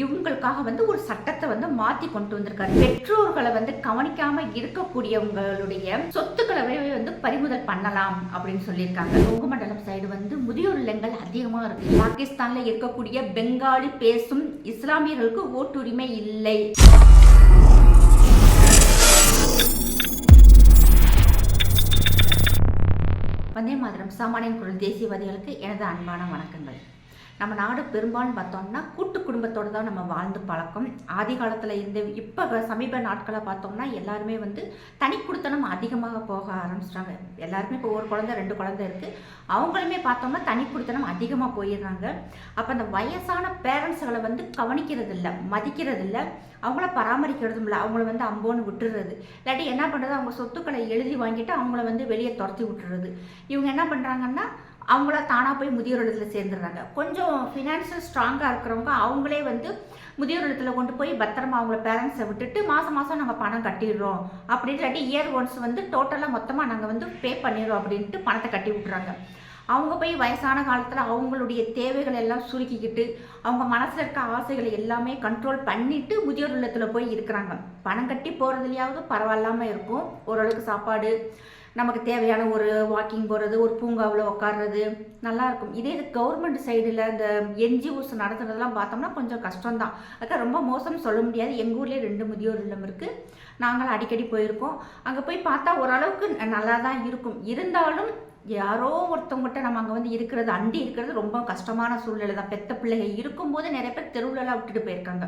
இவங்களுக்காக ஒரு சட்டத்தை மாத்தி கொண்டு வந்திருக்காரு. பெற்றோர்களை கவனிக்காம இருக்கக்கூடியவங்களுடைய சொத்துக்களை பறிமுதல் பண்ணலாம் அப்படின்னு சொல்லியிருக்காங்க. கொங்கு மண்டலம் சைடு முதியோர் இல்லங்கள் அதிகமா இருக்கு. பாகிஸ்தான்ல இருக்கக்கூடிய பெங்காலி பேசும் இஸ்லாமியர்களுக்கு ஓட்டுரிமை இல்லை. வந்தே மாதரம் சாமானியன் குரல் தேசியவாதிகளுக்கு எனது அன்பான வணக்கங்கள். நம்ம நாடு பெரும்பாலும் பார்த்தோம்னா கூட்டு குடும்பத்தோடு தான் நம்ம வாழ்ந்து பழக்கம். ஆதி காலத்தில் இருந்து இப்போ சமீப நாட்களை பார்த்தோம்னா எல்லாருமே தனி குடித்தனம் அதிகமாக போக ஆரம்பிச்சிட்டாங்க. எல்லாருமே இப்போ ஒரு குழந்தை 2 குழந்தை இருக்குது, அவங்களுமே பார்த்தோம்னா தனி குடித்தனம் அதிகமாக போயிடுறாங்க. அப்போ அந்த வயசான பேரண்ட்ஸுகளை கவனிக்கிறது இல்லை, மதிக்கிறது இல்லை, அவங்கள பராமரிக்கிறதும் இல்லை. அவங்கள அம்போன்னு விட்டுடுறது. இல்லாட்டி என்ன பண்ணுறது, அவங்க சொத்துக்களை எழுதி வாங்கிட்டு அவங்கள வெளியே துரத்தி விட்டுறது. இவங்க என்ன பண்ணுறாங்கன்னா அவங்கள தானாக போய் முதியோர் இல்லத்தில் சேர்ந்துடுறாங்க. கொஞ்சம் ஃபினான்ஷியல் ஸ்ட்ராங்காக இருக்கிறவங்க அவங்களே முதியோர் இல்லத்தில் கொண்டு போய் பத்திரமா அவங்கள பேரண்ட்ஸை விட்டுட்டு மாதம் நாங்கள் பணம் கட்டிடுறோம் அப்படின்னு, இல்லாட்டி இயர் ஒன்ஸ் டோட்டலாக மொத்தமாக நாங்கள் பே பண்ணிடுறோம் அப்படின்ட்டு பணத்தை கட்டி விட்டுறாங்க. அவங்க போய் வயசான காலத்தில் அவங்களுடைய தேவைகள் எல்லாம் சுருக்கிக்கிட்டு அவங்க மனசில் இருக்க ஆசைகளை எல்லாமே கண்ட்ரோல் பண்ணிவிட்டு முதியோர் இல்லத்தில் போய் இருக்கிறாங்க. பணம் கட்டி போகிறதுலையாவது பரவாயில்லாமல் இருக்கும், ஓரளவுக்கு சாப்பாடு, நமக்கு தேவையான ஒரு வாக்கிங் போகிறது, ஒரு பூங்காவில் உட்காடுறது நல்லாயிருக்கும். இதே இது கவர்மெண்ட் சைடில் இந்த என்ஜிஓஸ் நடத்துறதெல்லாம் பார்த்தோம்னா கொஞ்சம் கஷ்டம்தான். அதுக்காக ரொம்ப மோசம் சொல்ல முடியாது. எங்கள் ஊர்லேயே 2 முதியோர் இல்லம் இருக்குது, நாங்கள் அடிக்கடி போயிருக்கோம். அங்கே போய் பார்த்தா ஓரளவுக்கு நல்லா தான் இருக்கும். இருந்தாலும் யாரோ ஒருத்தவங்ககிட்ட நம்ம அங்கே இருக்கிறது, அண்டி இருக்கிறது ரொம்ப கஷ்டமான சூழ்நிலை தான். பெத்த பிள்ளைகள் இருக்கும்போது நிறைய பேர் தெருவிலலாம் விட்டுட்டு போயிருக்காங்க.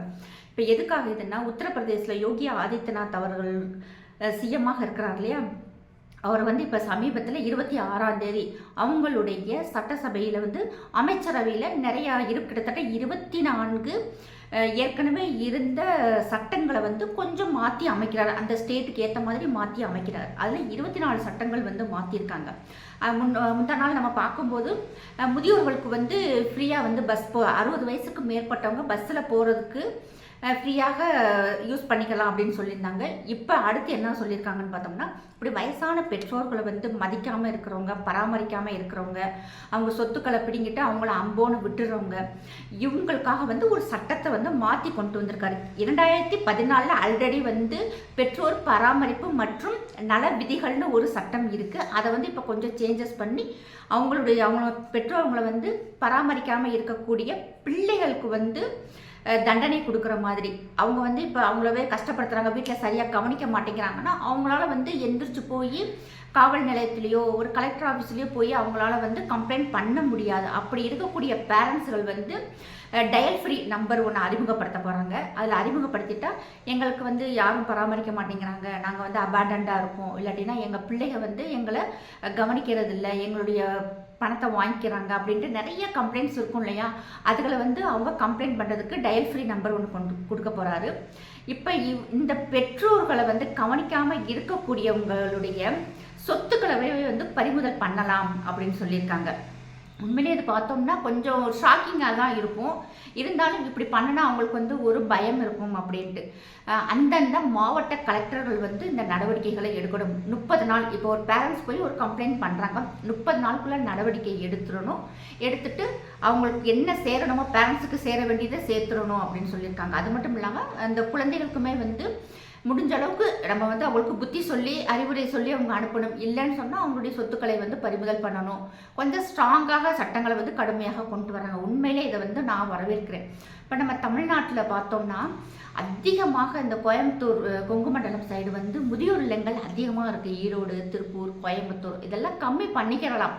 இப்போ எதுக்காக இதுன்னா, உத்தரப்பிரதேசில் யோகி ஆதித்யநாத் அவர்கள் சிஎம்மாக இருக்கிறார் இல்லையா, அவர் இப்போ சமீபத்தில் 26ஆம் தேதி அவங்களுடைய சட்டசபையில் அமைச்சரவையில் நிறையா கிட்டத்தட்ட 24 ஏற்கனவே இருந்த சட்டங்களை கொஞ்சம் மாற்றி அமைக்கிறார். அந்த ஸ்டேட்டுக்கு ஏற்ற மாதிரி மாற்றி அமைக்கிறார். அதில் 24 சட்டங்கள் மாற்றிருக்காங்க. முந்தா நாள் நம்ம பார்க்கும்போது முதியோர்களுக்கு ஃப்ரீயாக பஸ் 60 வயசுக்கு மேற்பட்டவங்க பஸ்ஸில் போகிறதுக்கு ஃப்ரீயாக யூஸ் பண்ணிக்கலாம் அப்படின்னு சொல்லியிருந்தாங்க. இப்போ அடுத்து என்ன சொல்லியிருக்காங்கன்னு பார்த்தோம்னா, இப்படி வயசான பெற்றோர்களை மதிக்காமல் இருக்கிறவங்க, பராமரிக்காமல் இருக்கிறவங்க, அவங்க சொத்துக்களை பிடிங்கிட்டு அவங்கள அம்போன்னு விட்டுறவங்க, இவங்களுக்காக ஒரு சட்டத்தை மாற்றி கொண்டு வந்திருக்காரு. 2014 ஆல்ரெடி பெற்றோர் பராமரிப்பு மற்றும் நல விதிகள்னு ஒரு சட்டம் இருக்குது. அதை இப்போ கொஞ்சம் சேஞ்சஸ் பண்ணி அவங்க பெற்றோர்களை பராமரிக்காமல் இருக்கக்கூடிய பிள்ளைகளுக்கு தண்டனை கொடுக்குற மாதிரி, அவங்க இப்போ அவங்களவே கஷ்டப்படுத்துகிறாங்க, வீட்டில் சரியாக கவனிக்க மாட்டேங்கிறாங்கன்னா அவங்களால எந்திரிச்சு போய் காவல் நிலையத்திலேயோ ஒரு கலெக்டர் ஆஃபீஸ்லேயோ போய் அவங்களால கம்ப்ளைண்ட் பண்ண முடியாது. அப்படி இருக்கக்கூடிய பேரண்ட்ஸுகள் டயல் ஃப்ரீ நம்பர் 1 அறிமுகப்படுத்த போகிறாங்க. அதில் அறிமுகப்படுத்திட்டா எங்களுக்கு யாரும் பராமரிக்க மாட்டேங்கிறாங்க, நாங்கள் அபேண்டண்டாக இருக்கோம், இல்லாட்டினா எங்கள் பிள்ளைங்க எங்களை கவனிக்கிறது இல்லை, எங்களுடைய பணத்தை வாங்கிக்கிறாங்க அப்படின்ட்டு நிறைய கம்ப்ளைண்ட்ஸ் இருக்கும் இல்லையா, அதுகளை அவங்க கம்ப்ளைண்ட் பண்ணுறதுக்கு டயல் ஃப்ரீ நம்பர் 1 கொடுக்க போகிறாரு. இப்போ இந்த பெற்றோர்களை கவனிக்காமல் இருக்கக்கூடியவங்களுடைய சொத்துக்களை பறிமுதல் பண்ணலாம் அப்படின்னு சொல்லியிருக்காங்க. உண்மையிலே இது பார்த்தோம்னா கொஞ்சம் ஷாக்கிங்காக தான் இருக்கும். இருந்தாலும் இப்படி பண்ணினா அவங்களுக்கு ஒரு பயம் இருக்கும் அப்படின்ட்டு அந்தந்த மாவட்ட கலெக்டர்கள் இந்த நடவடிக்கைகளை எடுக்கணும். 30 நாள், இப்போ ஒரு பேரண்ட்ஸ் போய் ஒரு கம்ப்ளைண்ட் பண்ணுறாங்க, 30 நாளுக்குள்ளே நடவடிக்கை எடுத்துடணும். எடுத்துட்டு அவங்களுக்கு என்ன சேரணுமோ, பேரண்ட்ஸுக்கு சேர வேண்டியதை சேர்த்துடணும் அப்படின்னு சொல்லியிருக்காங்க. அது மட்டும் இல்லாமல் அந்த குழந்தைகளுக்குமே முடிஞ்ச அளவுக்கு நம்ம அவங்களுக்கு புத்தி சொல்லி அறிவுரை சொல்லி அவங்க அனுப்பணும். இல்லைன்னு சொன்னால் அவங்களுடைய சொத்துக்களை பறிமுதல் பண்ணணும். கொஞ்சம் ஸ்ட்ராங்காக சட்டங்களை கடுமையாக கொண்டு வராங்க. உண்மையிலே இதை நான் வரவேற்கிறேன். இப்போ நம்ம தமிழ்நாட்டில் பார்த்தோம்னா அதிகமாக இந்த கோயம்புத்தூர் கொங்கு மண்டலம் சைடு முதியோர் இல்லங்கள் அதிகமாக இருக்குது. ஈரோடு, திருப்பூர், கோயம்புத்தூர் இதெல்லாம் கம்மி பண்ணிக்கிறலாம்.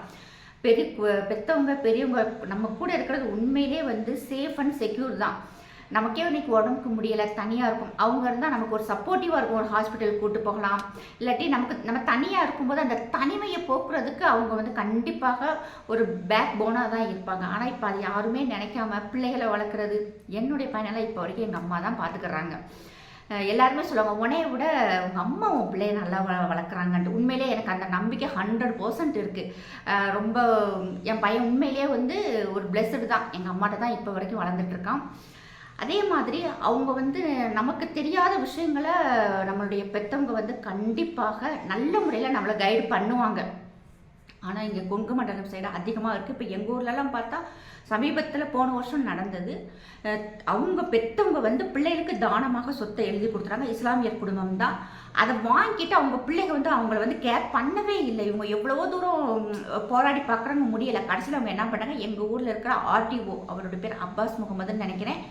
பெற்றவங்க பெரியவங்க நம்ம கூட இருக்கிறது உண்மையிலே சேஃப் அண்ட் செக்யூர் தான். நமக்கே இன்னைக்கு உடம்புக்கு முடியலை, தனியாக இருக்கும், அவங்க இருந்தால் நமக்கு ஒரு சப்போர்ட்டிவாக இருக்கும். ஒரு ஹாஸ்பிட்டலுக்கு கூப்பிட்டு போகலாம், இல்லாட்டி நம்ம தனியாக இருக்கும்போது அந்த தனிமையை போக்குறதுக்கு அவங்க கண்டிப்பாக ஒரு பேக் போனாக தான் இருப்பாங்க. ஆனால் இப்போ அது யாருமே நினைக்காம பிள்ளைகளை வளர்க்குறது, என்னுடைய பையனெல்லாம் இப்போ வரைக்கும் எங்கள் அம்மா தான் பார்த்துக்கிறாங்க. எல்லாருமே சொல்லுவாங்க, உன்னைய விட உங்கள் அம்மா உன் பிள்ளைய நல்லா வளர்க்குறாங்கன்ட்டு. உண்மையிலே எனக்கு அந்த நம்பிக்கை 100% இருக்குது. ரொம்ப என் பையன் உண்மையிலே ஒரு பிளெஸ்டு தான். எங்கள் அம்மாட்ட தான் இப்போ வரைக்கும் வளர்ந்துட்டுருக்கான். அதே மாதிரி அவங்க நமக்கு தெரியாத விஷயங்களை நம்மளுடைய பெற்றவங்க கண்டிப்பாக நல்ல முறையில் நம்மளை கைடு பண்ணுவாங்க. ஆனால் இங்கே கொங்கு மண்டலம் சைடு அதிகமாக இருக்குது. இப்போ எங்கள் ஊர்லலாம் பார்த்தா சமீபத்தில் போன வருஷம் நடந்தது. அவங்க பெற்றவங்க வந்து பிள்ளைகளுக்கு தானமாக சொத்தை எழுதி கொடுத்துறாங்க. இஸ்லாமியர் குடும்பம் தான். அதை வாங்கிட்டு அவங்க பிள்ளைங்க வந்து அவங்கள வந்து கேர் பண்ணவே இல்லை. இவங்க எவ்வளவோ தூரம் போராடி பார்க்குறாங்க, முடியலை. கடைசியில் அவங்க என்ன பண்ணாங்க, எங்கள் ஊரில் இருக்கிற ஆர்டிஓ, அவரோட பேர் அப்பாஸ் முகமதுன்னு நினைக்கிறேன்,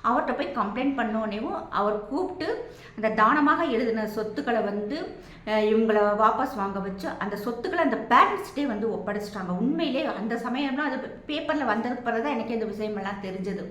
அவர்கிட்ட போய் கம்ப்ளைண்ட் பண்ணோடனேவும் அவர் கூப்பிட்டு அந்த தானமாக எழுதின சொத்துக்களை வந்து இவங்களை வாபஸ் வாங்க வச்சு அந்த சொத்துக்களை அந்த பேரண்ட்ஸ்டே வந்து ஒப்படைச்சிட்டாங்க. உண்மையிலே அந்த சமயம்லாம் அது பேப்பரில் வந்ததுக்கு பிறகு தான் எனக்கு இந்த விஷயமெல்லாம் தெரிஞ்சது.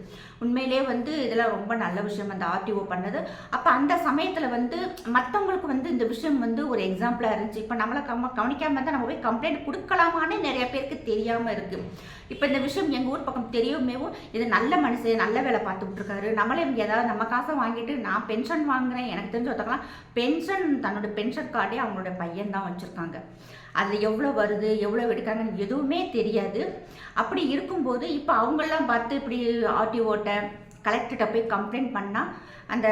உண்மையிலே வந்து இதெல்லாம் ரொம்ப நல்ல விஷயம் அந்த ஆர்டிஓ பண்ணது. அப்போ அந்த சமயத்தில் வந்து மற்றவங்களுக்கு வந்து இந்த விஷயம் வந்து ஒரு எக்ஸாம்பிளாக இருந்துச்சு. இப்போ நம்மளை கவனிக்காமல் இருந்தால் நம்ம போய் கம்ப்ளைண்ட் கொடுக்கலாமான்னு நிறைய பேருக்கு தெரியாமல் இருக்குது. இப்போ இந்த விஷயம் எங்கள் ஊர் பக்கம் தெரியுமேவும், இது நல்ல மனுஷன், நல்ல வேலை பார்த்துக்கிட்டு இருக்காரு, நம்மளே இவங்க ஏதாவது நம்ம காசை வாங்கிட்டு நான் பென்ஷன் வாங்குறேன், எனக்கு தெரிஞ்சு ஒருத்தக்கலாம் பென்ஷன் தன்னோட பென்ஷன் கார்டே அவங்களோட பையன் தான் வச்சுருக்காங்க. அதில் எவ்வளோ வருது எவ்வளோ எடுக்காங்கன்னு எதுவுமே தெரியாது. அப்படி இருக்கும்போது இப்போ அவங்கெல்லாம் பார்த்து இப்படி ஆர்டிஓட்ட கலெக்டர்கிட்ட போய் கம்ப்ளைண்ட் பண்ணால் அந்த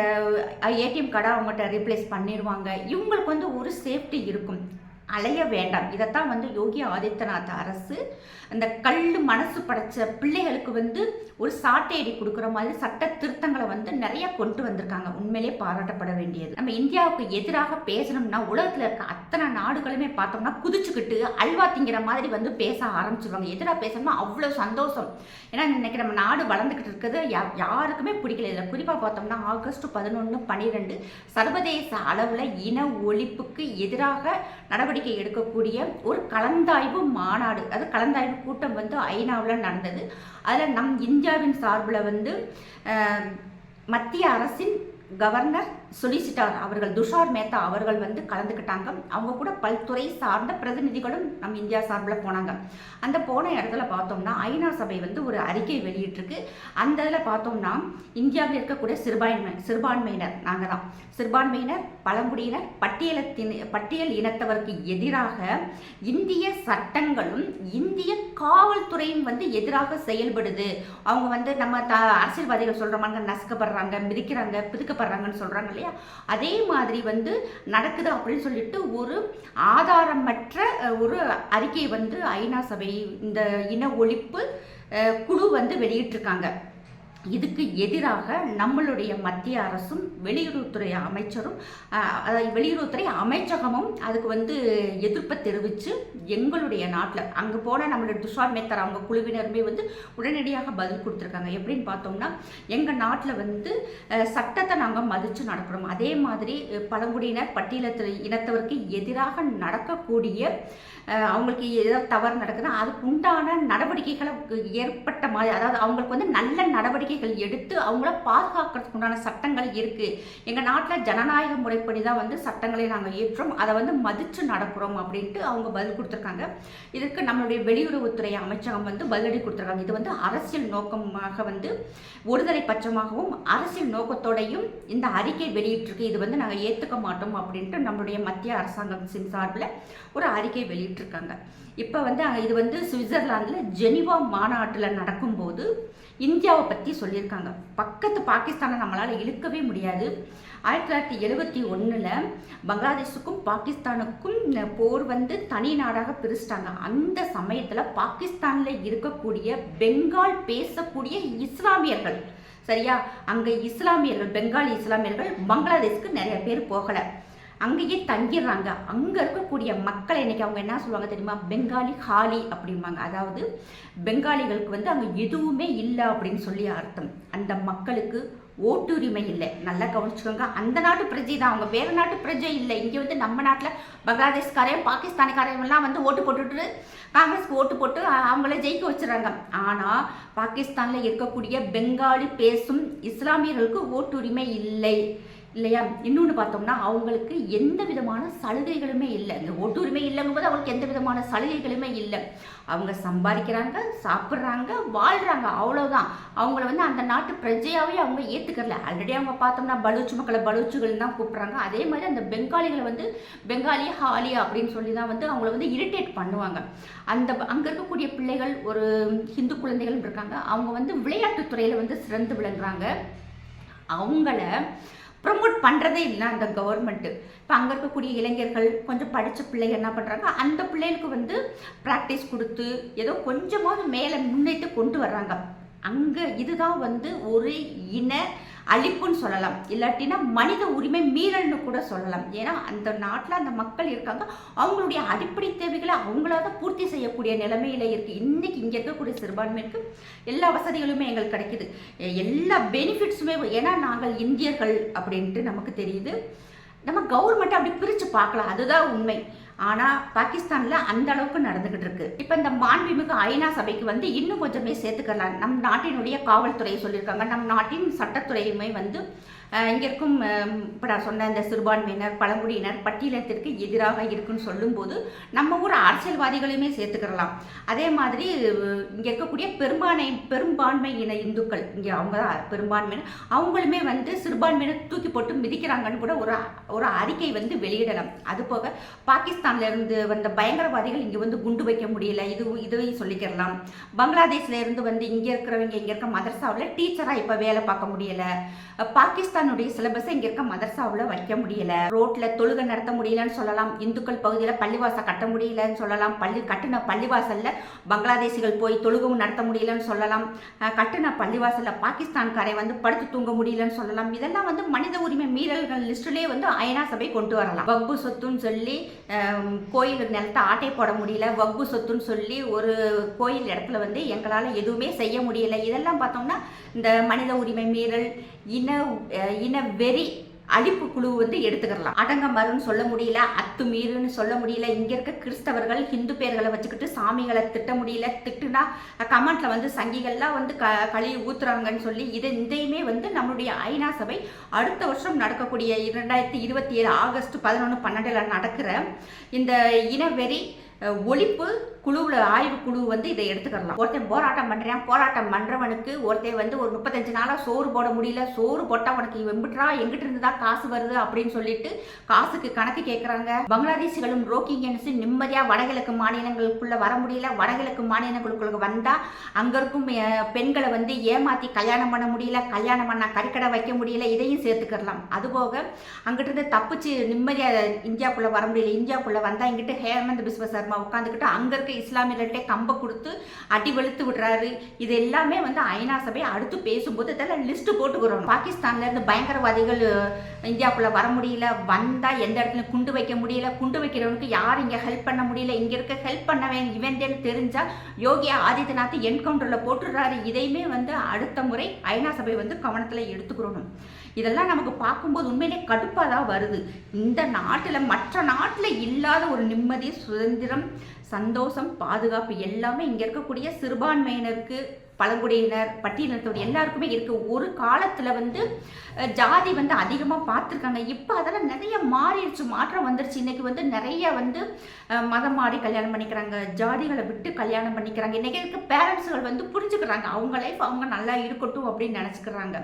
ஏடிஎம் கார்டை அவங்ககிட்ட ரீப்ளேஸ் பண்ணிடுவாங்க. இவங்களுக்கு வந்து ஒரு சேஃப்டி இருக்கும், அலைய வேண்டாம். இதைத்தான் வந்து யோகி ஆதித்யநாத் அரசு அந்த கல் மனசு படைச்ச பிள்ளைகளுக்கு வந்து ஒரு சாட்டையடி கொடுக்குற மாதிரி சட்ட திருத்தங்களை வந்து நிறைய கொண்டு வந்திருக்காங்க. உண்மையிலே பாராட்டப்பட வேண்டியது. நம்ம இந்தியாவுக்கு எதிராக பேசணும்னா உலகத்தில் இருக்க அத்தனை நாடுகளுமே பார்த்தோம்னா குதிச்சுக்கிட்டு அல்வா திங்கிற மாதிரி வந்து பேச ஆரம்பிச்சிருவாங்க. எதிராக பேசணும்னா அவ்வளோ சந்தோஷம். ஏன்னா இன்னைக்கு நம்ம நாடு வளர்ந்துக்கிட்டு இருக்கிறது யாருக்குமே பிடிக்கல. இதில் குறிப்பாக பார்த்தோம்னா ஆகஸ்ட் 11, 12 சர்வதேச அளவில் இன ஒழிப்புக்கு எதிராக நடவடிக்கை எடுக்கக்கூடிய ஒரு கலந்தாய்வு மாநாடு, அது கலந்தாய்வு கூட்டம் வந்து ஐநாவில் நடந்தது. அதில் நம் இந்தியாவின் சார்பில் வந்து மத்திய அரசின் கவர்னர் சொலிசிட்டர் அவர்கள் துஷார் மேத்தா அவர்கள் வந்து கலந்துக்கிட்டாங்க. அவங்க கூட பல்துறை சார்ந்த பிரதிநிதிகளும் நம்ம இந்தியா சார்பில் போனாங்க. அந்த போன இடத்துல பார்த்தோம்னா ஐநா சபை வந்து ஒரு அறிக்கை வெளியிட்டிருக்கு. அந்த இதில் பார்த்தோம்னா இந்தியாவில் இருக்கக்கூடிய சிறுபான்மையினர், நாங்கள் தான் சிறுபான்மையினர், பழங்குடியினர், பட்டியல் இனத்தவருக்கு எதிராக இந்திய சட்டங்களும் இந்திய காவல்துறையும் வந்து எதிராக செயல்படுது. அவங்க வந்து நம்ம அரசியல்வாதிகள் சொல்கிற மாதிரி நசுக்கப்படுறாங்க, மிதிக்கிறாங்க, பிதுக்கப்படுறாங்கன்னு சொல்கிறாங்க இல்லையா, அதே மாதிரி வந்து நடக்குது அப்படின்னு சொல்லிட்டு ஒரு ஆதாரமற்ற ஒரு அறிக்கை வந்து ஐநா சபை இந்த இன ஒழிப்பு குழு வந்து வெளியிட்டிருக்காங்க. இதுக்கு எதிராக நம்மளுடைய மத்திய அரசும் வெளியுறவுத்துறை அமைச்சரும் வெளியுறவுத்துறை அமைச்சகமும் அதுக்கு வந்து எதிர்ப்பை தெரிவித்து எங்களுடைய நாட்டில் அங்கே போன நம்மளுடைய துஷார் மேத்தா அவங்க குழுவினருமே வந்து உடனடியாக பதில் கொடுத்துருக்காங்க. எப்படின்னு பார்த்தோம்னா எங்கள் நாட்டில் வந்து சட்டத்தை நாங்கள் மதித்து நடக்கிறோம். அதே மாதிரி பழங்குடியினர் பட்டியலத்தில் இனத்தவருக்கு எதிராக நடக்கக்கூடிய அவங்களுக்கு ஏதாவது தவறு நடக்குதுன்னா அதுக்கு உண்டான நடவடிக்கைகளை ஏற்பட்ட மாதிரி, அதாவது அவங்களுக்கு வந்து நல்ல நடவடிக்கைகள் எடுத்து அவங்கள பாதுகாக்கிறதுக்கு உண்டான சட்டங்கள் இருக்குது. எங்கள் நாட்டில் ஜனநாயக முறைப்படி தான் வந்து சட்டங்களை நாங்கள் ஏற்றோம், அதை வந்து மதித்து நடக்கிறோம் அப்படின்ட்டு அவங்க பதில் கொடுத்துருக்காங்க. இதுக்கு நம்மளுடைய வெளியுறவுத்துறை அமைச்சகம் வந்து பதிலடி கொடுத்துருக்காங்க. இது வந்து அரசியல் நோக்கமாக வந்து ஒருதலை பட்சமாகவும் அரசியல் நோக்கத்தோடையும் இந்த அறிக்கை வெளியிட்டிருக்கு. இது வந்து நாங்கள் ஏற்றுக்க மாட்டோம் அப்படின்ட்டு நம்மளுடைய மத்திய அரசாங்கத்தின் சார்பில் ஒரு அறிக்கை வெளியிட்டிருக்காங்க. இப்போ வந்து இது வந்து சுவிட்சர்லாந்தில் ஜெனிவா மாநாட்டில் நடக்கும்போது இந்தியாவை பற்றி சொல்லியிருக்காங்க. பக்கத்து பாகிஸ்தானை நம்மளால் இழுக்கவே முடியாது. 1971 பங்களாதேஷுக்கும் பாகிஸ்தானுக்கும் போர் வந்து தனி நாடாக பிரிச்சிட்டாங்க. அந்த சமயத்தில் பாகிஸ்தானில் இருக்கக்கூடிய பெங்கால் பேசக்கூடிய இஸ்லாமியர்கள், சரியா, அங்கே இஸ்லாமியர்கள் பெங்காலி இஸ்லாமியர்கள் பங்களாதேஷுக்கு நிறைய பேர் போகலை, அங்கேயே தங்கிடுறாங்க. அங்கே இருக்கக்கூடிய மக்களை இன்னைக்கு அவங்க என்ன சொல்லுவாங்க தெரியுமா, பெங்காலி ஹாலி அப்படிம்பாங்க. அதாவது பெங்காலிகளுக்கு வந்து அங்கே எதுவுமே இல்லை அப்படின்னு சொல்லி அர்த்தம். அந்த மக்களுக்கு ஓட்டுரிமை இல்லை. நல்லா கவனிச்சுக்கோங்க, அந்த நாட்டு பிரஜை தான், அவங்க வேறு நாட்டு பிரஜை இல்லை. இங்கே வந்து நம்ம நாட்டில் பங்களாதேஷ்காரையும் பாகிஸ்தானிக்காரையெல்லாம் வந்து ஓட்டு போட்டுட்டு காங்கிரஸ்க்கு ஓட்டு போட்டு அவங்கள ஜெயிக்க வச்சுறாங்க. ஆனால் பாகிஸ்தானில் இருக்கக்கூடிய பெங்காலி பேசும் இஸ்லாமியர்களுக்கு ஓட்டுரிமை இல்லை இல்லையா. இன்னொன்று பார்த்தோம்னா அவங்களுக்கு எந்த விதமான சலுகைகளுமே இல்லை. இந்த ஓட்டுரிமை இல்லைங்கும் போது அவங்களுக்கு எந்த விதமான சலுகைகளுமே இல்லை. அவங்க சம்பாதிக்கிறாங்க, சாப்பிட்றாங்க, வாழ்கிறாங்க, அவ்வளோதான். அவங்கள வந்து அந்த நாட்டு பிரஜையாகவே அவங்க ஏற்றுக்கல. ஆல்ரெடி அவங்க பார்த்தோம்னா பலூச் மக்களை பலூச்சுகள் தான் கூப்பிட்றாங்க. அதே மாதிரி அந்த பெங்காலிகளை வந்து பெங்காலி ஹாலி அப்படின்னு சொல்லி தான் வந்து அவங்கள வந்து இரிட்டேட் பண்ணுவாங்க. அங்கே இருக்கக்கூடிய பிள்ளைகள் ஒரு ஹிந்து குழந்தைகள் இருக்காங்க, அவங்க வந்து விளையாட்டுத்துறையில் வந்து சிறந்து விளங்குறாங்க. அவங்கள ப்ரொமோட் பண்ணுறதே இல்லை அந்த கவர்மெண்ட்டு. இப்போ அங்கே இருக்கக்கூடிய இளைஞர்கள் கொஞ்சம் படித்த பிள்ளைங்க என்ன பண்ணுறாங்க, அந்த பிள்ளைகளுக்கு வந்து ப்ராக்டிஸ் கொடுத்து ஏதோ கொஞ்சமாவது மேலே முன்னேற்று கொண்டு வர்றாங்க. அங்கே இதுதான் வந்து ஒரு இன அழிப்புன்னு சொல்லலாம், இல்லாட்டினா மனித உரிமை மீறல்னு கூட சொல்லலாம். ஏன்னா அந்த நாட்டில் அந்த மக்கள் இருக்காங்க, அவங்களுடைய அடிப்படை தேவைகளை அவங்களால பூர்த்தி செய்யக்கூடிய நிலைமையில இருக்குது. இன்றைக்கி இங்கே இருக்கக்கூடிய சிறுபான்மைக்கு எல்லா வசதிகளுமே எங்களுக்கு கிடைக்குது, எல்லா பெனிஃபிட்ஸுமே. ஏன்னா நாங்கள் இந்தியர்கள் அப்படின்ட்டு நமக்கு தெரியுது. நம்ம கவர்மெண்ட்டை அப்படி பிரித்து பார்க்கலாம், அதுதான் உண்மை. ஆனால் பாகிஸ்தானில் அந்த அளவுக்கு நடந்துக்கிட்டு இருக்கு. இப்போ இந்த மாண்புமிகு ஐநா சபைக்கு வந்து இன்னும் கொஞ்சமே சேர்த்துக்கலாம். நம் நாட்டினுடைய காவல்துறையை சொல்லியிருக்காங்க, நம் நாட்டின் சட்டத்துறையுமே வந்து இங்கே இருக்கும் இப்போ நான் சொன்ன இந்த சிறுபான்மையினர் பழங்குடியினர் பட்டியலத்திற்கு எதிராக இருக்குன்னு சொல்லும்போது நம்ம ஊர் அரசியல்வாதிகளையுமே சேர்த்துக்கிறலாம். அதே மாதிரி இங்கே இருக்கக்கூடிய பெரும்பான்மை இன இந்துக்கள், இங்கே அவங்க தான் பெரும்பான்மையினர், அவங்களுமே வந்து சிறுபான்மையினர் தூக்கி போட்டு மிதிக்கிறாங்கன்னு கூட ஒரு அறிக்கை வந்து வெளியிடலாம். அதுபோக பாகிஸ்தான்ல இருந்து வந்த பயங்கரவாதிகள் இங்கே வந்து குண்டு வைக்க முடியல, இதையும் சொல்லிக்கிறலாம். பங்களாதேஷ்ல இருந்து வந்து இங்கே இருக்கிறவங்க இங்கே இருக்க மதரசாவில் டீச்சராக இப்போ வேலை பார்க்க முடியல. பாகிஸ்தானுடைய சிலபஸை இங்கே இருக்க மதரசாவில் வைக்க முடியல. ரோட்டில் தொழுகை நடத்த முடியலன்னு சொல்லலாம். இந்துக்கள் பகுதியில் பள்ளிவாசல் கட்ட முடியலன்னு சொல்லலாம். கட்டின பள்ளிவாசலில் பங்களாதேசிகள் போய் தொழுகவும் நடத்த முடியலன்னு சொல்லலாம். கட்டின பள்ளிவாசலில் பாகிஸ்தான்காரை வந்து படுத்து தூங்க முடியலன்னு சொல்லலாம். இதெல்லாம் வந்து மனித உரிமை மீறல்கள் லிஸ்ட்லேயே வந்து ஐநா சபை கொண்டு வரலாம். வக்பு சொத்துன்னு சொல்லி கோயில் நிலத்தை ஆட்டை போட முடியல, வக்பு சொத்துன்னு சொல்லி ஒரு கோயில் இடத்துல வந்து எங்களால் எதுவுமே செய்ய முடியல. இதெல்லாம் பார்த்தோம்னா இந்த மனித உரிமை மீறல், இன வெறி அழிப்பு குழு வந்து எடுத்துக்கலாம். அடங்க மருன்னு சொல்ல முடியல, அத்துமீறுன்னு சொல்ல முடியல. இங்கே இருக்க கிறிஸ்தவர்கள் ஹிந்து பேர்களை வச்சுக்கிட்டு சாமிகளை திட்ட முடியல. திட்டுனா கமெண்ட்ல வந்து சங்கிகள்லாம் வந்து கழுவி ஊத்துறாங்கன்னு சொல்லி இதையுமே வந்து நம்மளுடைய ஐநா சபை அடுத்த வருஷம் நடக்கக்கூடிய 2027 ஆகஸ்ட் 11-12 நடக்கிற இந்த இனவெறி ஒழிப்பு குழுவில் ஆய்வு குழு வந்து இதை எடுத்துக்கலாம். ஒருத்தன் போராட்டம் பண்ணுறான், போராட்டம் பண்ணுறவனுக்கு ஒருத்தன் வந்து ஒரு 35 நாளாக சோறு போட முடியல, சோறு போட்டால் அவனுக்கு வெம்பிட்றா எங்கிட்ட இருந்து தான் காசு வருது அப்படின்னு சொல்லிட்டு காசுக்கு கணக்கு கேட்குறாங்க. பங்களாதேசிகளும் ரோஹிங்கியன்ஸும் நிம்மதியாக வடகிழக்கு மாநிலங்களுக்குள்ளே வர முடியல. வடகிழக்கு மாநிலங்களுக்குள்ள வந்தால் அங்கே இருக்கும் பெண்களை வந்து ஏமாற்றி கல்யாணம் பண்ண முடியல, கல்யாணம் பண்ணால் கறிக்கடை வைக்க முடியல. இதையும் சேர்த்துக்கலாம். அதுபோக அங்கிட்டிருந்து தப்பிச்சு நிம்மதியாக இந்தியாவுக்குள்ளே வர முடியல. இந்தியாவுக்குள்ளே வந்தால் இங்கிட்ட ஹேமந்த் பிஸ்வ சர்மா உட்காந்துக்கிட்டு அங்கே இருக்க இஸ்லாமியர்கள்ட்டே கம்பை கொடுத்து அடி வெளுத்து விடுறாரு. இது எல்லாமே வந்து ஐநா சபை அடுத்து பேசும்போது இதெல்லாம் லிஸ்ட்டு போட்டுக்கிறோம். பாகிஸ்தான்ல இருந்து பயங்கரவாதிகள் இந்தியாவுக்குள்ள வர முடியல, வந்தால் எந்த இடத்துல குண்டு வைக்க முடியல, குண்டு வைக்கிறவனுக்கு யார் இங்கே ஹெல்ப் பண்ண முடியல, இங்கே இருக்க ஹெல்ப் பண்ணவேன் இவன்டேன்னு தெரிஞ்சால் யோகி ஆதித்யநாத் என்கவுண்டரில் போட்டுடுறாரு. இதையுமே வந்து அடுத்த முறை ஐநா சபை வந்து கவனத்தில் எடுத்துக்கிறோம். இதெல்லாம் நமக்கு பார்க்கும்போது உண்மையிலே கடுப்பாக தான் வருது. இந்த நாட்டில் மற்ற நாட்டில் இல்லாத ஒரு நிம்மதி, சுதந்திரம், சந்தோஷம், பாதுகாப்பு எல்லாமே இங்கே இருக்கக்கூடிய சிறுபான்மையினருக்கு, பழங்குடியினர் பட்டியலினத்தோடு எல்லாருக்குமே இருக்குது. ஒரு காலத்தில் வந்து ஜாதி வந்து அதிகமாக பார்த்துருக்காங்க. இப்போ அதெல்லாம் நிறைய மாறிடுச்சு, மாற்றம் வந்துருச்சு. இன்றைக்கி வந்து நிறைய வந்து மதம் மாறி கல்யாணம் பண்ணிக்கிறாங்க, ஜாதிகளை விட்டு கல்யாணம் பண்ணிக்கிறாங்க. இன்றைக்கி இருக்க பேரண்ட்ஸுகள் வந்து புரிஞ்சுக்கிறாங்க, அவங்க லைஃப் அவங்க நல்லா இருக்கட்டும் அப்படின்னு நினச்சிக்கிறாங்க.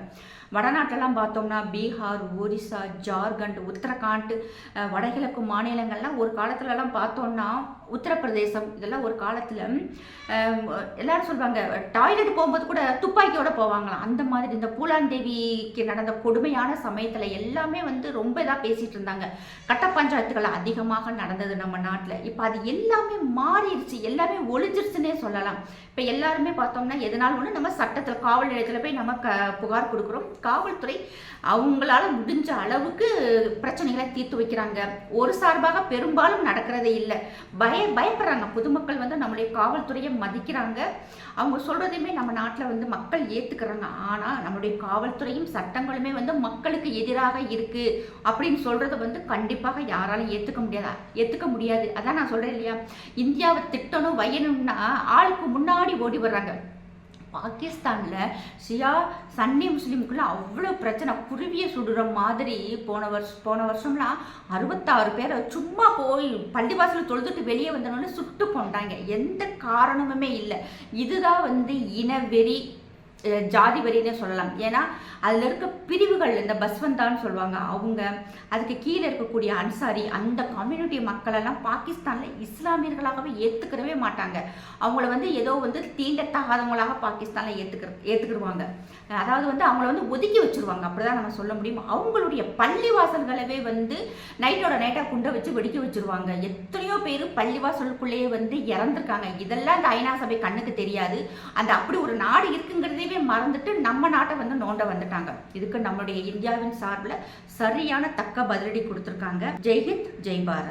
வடநாட்டெல்லாம் பார்த்தோம்னா பீகார், ஒரிசா, ஜார்க்கண்ட், உத்தரகாண்ட், வடகிழக்கு மாநிலங்கள்லாம் ஒரு காலத்துலலாம் பார்த்தோம்னா உத்தரப்பிரதேசம் இதெல்லாம் ஒரு காலத்தில் எல்லாரும் சொல்லுவாங்க டாய்லெட் போகும்போது கூட துப்பாக்கியோட போவாங்களாம். அந்த மாதிரி இந்த பூலாந்தேவிக்கு நடந்த கொடுமையான சமயத்தில் எல்லாமே வந்து ரொம்ப இதாக பேசிகிட்டு இருந்தாங்க. கட்ட பஞ்சாயத்துகள் அதிகமாக நடந்தது நம்ம நாட்டில். இப்போ அது எல்லாமே மாறிடுச்சு, எல்லாமே ஒழிஞ்சிருச்சுன்னே சொல்லலாம். இப்போ எல்லாருமே பார்த்தோம்னா எதனாலும் ஒன்று நம்ம சட்டத்தில் காவல் நிலையத்தில் போய் நம்ம புகார் கொடுக்குறோம். காவல்துறை அவங்களால முடிஞ்ச அளவுக்கு பிரச்சனைகளை தீர்த்து வைக்கிறாங்க. ஒரு சார்பாக பெரும்பாலும் நடக்கிறதே இல்லை. பயப்படுறாங்க. பொதுமக்கள் வந்து நம்மளுடைய காவல்துறையை மதிக்கிறாங்க. அவங்க சொல்றதையுமே நம்ம நாட்டில் வந்து மக்கள் ஏற்றுக்கிறாங்க. ஆனால் நம்மளுடைய காவல்துறையும் சட்டங்களுமே வந்து மக்களுக்கு எதிராக இருக்கு அப்படின்னு சொல்றதை வந்து கண்டிப்பாக யாராலும் ஏற்றுக்க முடியாது. அதான் நான் சொல்றேன் இல்லையா, இந்தியாவை திட்டணும் வையணும்னா ஆளுக்கு முன்னாடி ஓடி வர்றாங்க. பாகிஸ்தானில் ஷியா சன்னி முஸ்லீமுக்குள்ள அவ்வளோ பிரச்சனை, குருவியை சுடுற மாதிரி போன வருஷம்லாம் 66 பேரை சும்மா போய் பள்ளிவாசல் தொழுதுட்டு வெளியே வந்தோன்னு சுட்டு கொண்டாங்க. எந்த காரணமுமே இல்லை. இதுதான் வந்து இனவெறி ஜாதி வரின்னு சொல்லலாம். ஏன்னா அதில் இருக்க பிரிவுகள், இந்த பஸ்வந்தான்னு சொல்லுவாங்க அவங்க, அதுக்கு கீழே இருக்கக்கூடிய அன்சாரி, அந்த கம்யூனிட்டி மக்களெல்லாம் பாகிஸ்தானில் இஸ்லாமியர்களாகவே ஏற்றுக்கிறவே மாட்டாங்க. அவங்கள ஏதோ தீண்டத்தகாதவங்களாக பாகிஸ்தானில் ஏற்றுக்கிடுவாங்க. அதாவது அவங்கள ஒதுக்கி வச்சுருவாங்க, அப்படிதான் நம்ம சொல்ல முடியும். அவங்களுடைய பள்ளிவாசல்களவே நைட்டோட நைட்டாக குண்டை வச்சு வெடிக்க வச்சுருவாங்க. எத்தனையோ பேர் பள்ளிவாசலுக்குள்ளேயே இறந்துருக்காங்க. இதெல்லாம் இந்த ஐநா சபை கண்ணுக்கு தெரியாது. அப்படி ஒரு நாடு இருக்குங்கிறதே மறந்துட்டு நம்ம நாட்டை நோண்ட வந்துட்டாங்க. இதுக்கு நம்மளுடைய இந்தியாவின் சார்பில் சரியான தக்க பதிலடி கொடுத்துருக்காங்க. ஜெய்ஹிந்த், ஜெய் பாரத்.